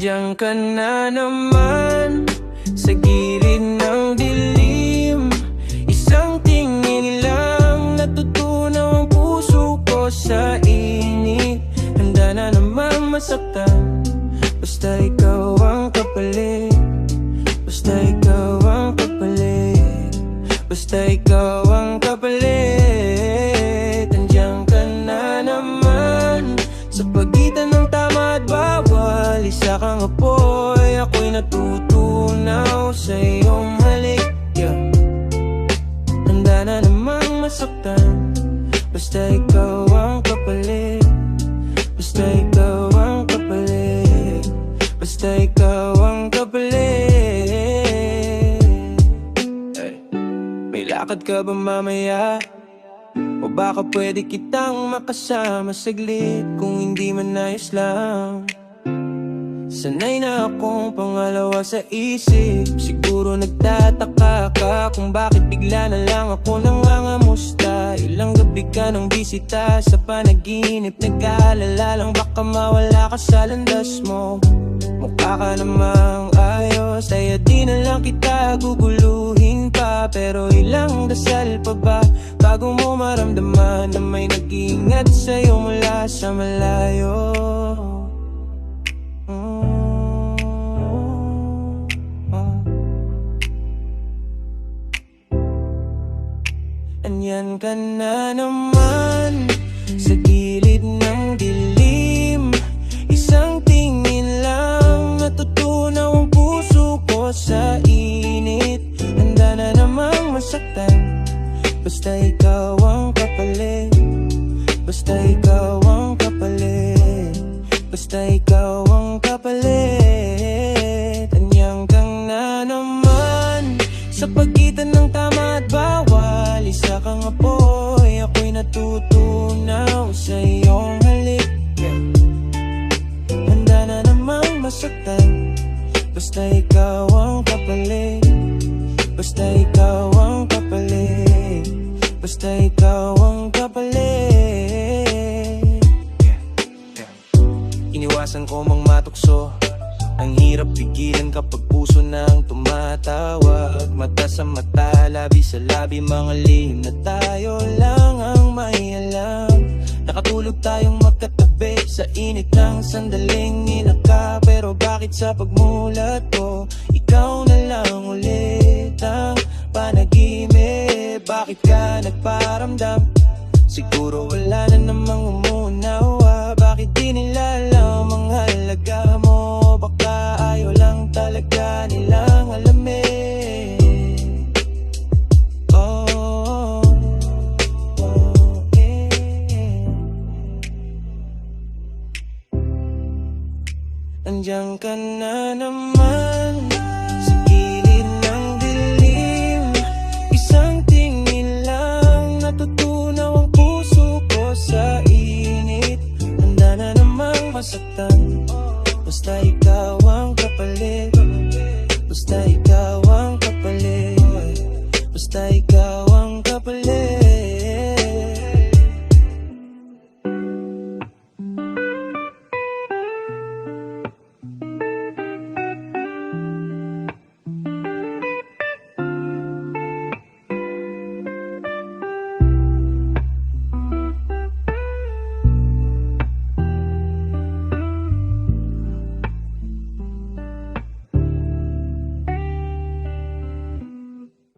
Nandiyan ka na naman sa gilid ng dilim. Isang tingin lang natutunaw ang puso ko sa init. Handa na naman masaktan, basta ikaw ang kapalit. Basta ikaw ang kapalit. Basta ikaw ang kapalit. Nandiyan ka na naman sa pagitan ng tama at bawal. Isa kang apoy, ako'y natutunaw sa iyong halik, yeah. Handa na namang masaktan, basta ikaw ang kapalit. Basta ikaw ang kapalit. Basta ikaw ang kapalit. Hey. May lakad ka ba mamaya? O baka pwede kitang makasama saglit, kung hindi man ayos lang. Sanay na akong pangalawa sa isip. Siguro nagtataka ka kung bakit bigla na lang ako nangangamusta. Ilang gabi ka nang bisita sa panaginip. Nag-aalala lang baka mawala ka sa landas mo. Mukha ka namang ayos, kaya di na lang kita guguluhin pa. Pero ilang dasal pa ba bago mo maramdaman na may nag-iingat sa'yo mula sa malayo? Anyan ka na naman sa gilid ng dilim. Isang tingin lang natutunaw ang puso ko sa init. Handa na namang masaktan, basta ikaw ang kapalit. Basta ikaw ang kapalit. Basta ikaw ang kapalit. Anyan kang na naman sa pagitan ng tama at bawal. Isa kang apoy, ako'y natutunaw sa iyong halik, yeah. Handa na namang masaktan, basta ikaw ang kapalit. Basta ikaw ang kapalit. Basta ikaw ang kapalit, yeah. Iniwasan ko mang matukso. Ang hirap pigilan kapag puso nang tumatawa. At mata sa mata, labi sa labi, mga lihim na tayo lang ang may alam. Nakatulog tayong magkatabi sa init ng sandaling inaka. Pero bakit sa pagmulat ko, ikaw na lang ulit ang panaginip? Bakit ka nagparamdam? Siguro wala na namang umunawa. Bakit di nila alam ang halaga mo? Baka ayaw lang talaga nilang alamin. Oh, yeah. Nandiyan ka na naman